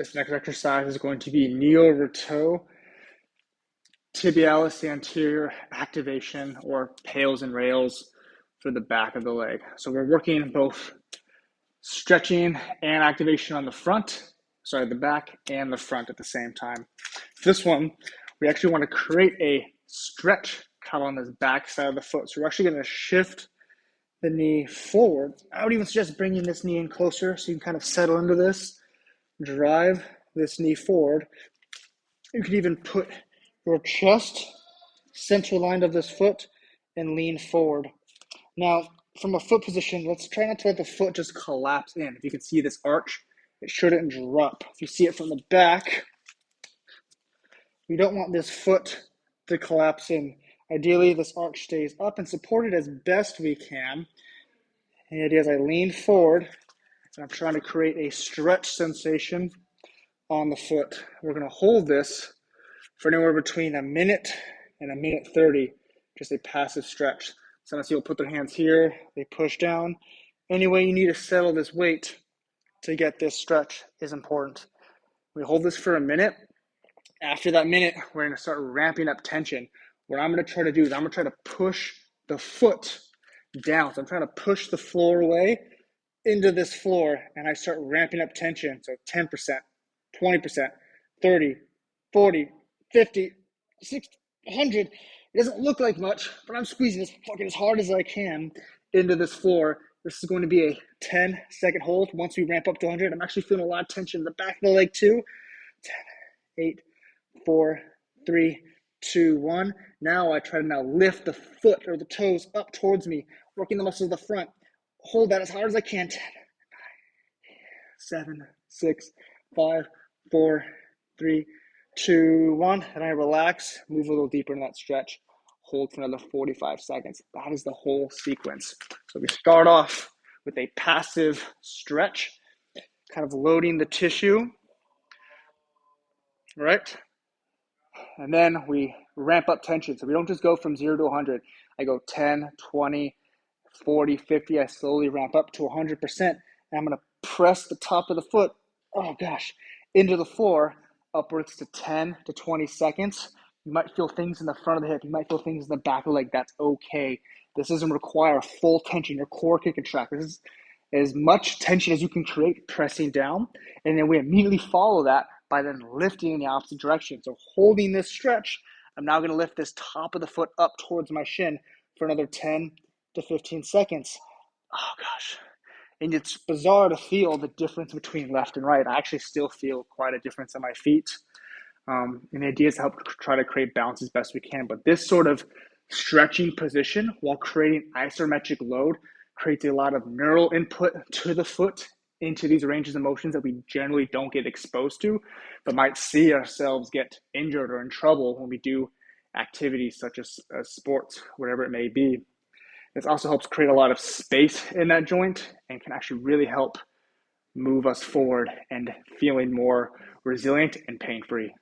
This next exercise is going to be knee over toe, tibialis anterior activation, or pails and rails for the back of the leg. So we're working both stretching and activation on the back and the front at the same time. For this one, we actually want to create a stretch kind of on this back side of the foot. So we're actually going to shift the knee forward. I would even suggest bringing this knee in closer so you can kind of settle into this. Drive this knee forward. You could even put your chest center line of this foot and lean forward. Now, from a foot position, let's try not to let the foot just collapse in. If you can see this arch, it shouldn't drop. If you see it from the back, we don't want this foot to collapse in. Ideally, this arch stays up and supported as best we can. And the idea is I lean forward, and I'm trying to create a stretch sensation on the foot. We're going to hold this for anywhere between a minute and a minute 30, just a passive stretch. Sometimes people put their hands here, they push down. Any way you need to settle this weight to get this stretch is important. We hold this for a minute. After that minute, we're going to start ramping up tension. What I'm going to try to do is I'm going to try to push the foot down. So I'm trying to push the floor away into this floor, and I start ramping up tension. So 10%, 20%, 30, 40, 50, 60, 100. It doesn't look like much, but I'm squeezing as fucking as hard as I can into this floor. This is going to be a 10-second hold. Once we ramp up to 100, I'm actually feeling a lot of tension in the back of the leg too. 10, 8, 4, 3, 2, 1. Now I try to lift the foot or the toes up towards me, working the muscles of the front. Hold that as hard as I can. 10, 9, 7, 6, 5, 4, 3, 2, 1. And I relax, move a little deeper in that stretch. Hold for another 45 seconds. That is the whole sequence. So we start off with a passive stretch, kind of loading the tissue, right? And then we ramp up tension. So we don't just go from 0 to 100. I go 10, 20, 40, 50. I slowly ramp up to 100%. And I'm going to press the top of the foot, into the floor, upwards to 10 to 20 seconds. You might feel things in the front of the hip. You might feel things in the back of the leg. That's okay. This doesn't require full tension. Your core can contract. This is as much tension as you can create pressing down. And then we immediately follow that by then lifting in the opposite direction. So holding this stretch, I'm now going to lift this top of the foot up towards my shin for another 10 to 15 seconds. Oh gosh. And it's bizarre to feel the difference between left and right. I actually still feel quite a difference in my feet. And the idea is to help try to create balance as best we can. But this sort of stretching position while creating isometric load creates a lot of neural input to the foot into these ranges of motions that we generally don't get exposed to, but might see ourselves get injured or in trouble when we do activities such as sports, whatever it may be. This also helps create a lot of space in that joint and can actually really help move us forward and feeling more resilient and pain-free.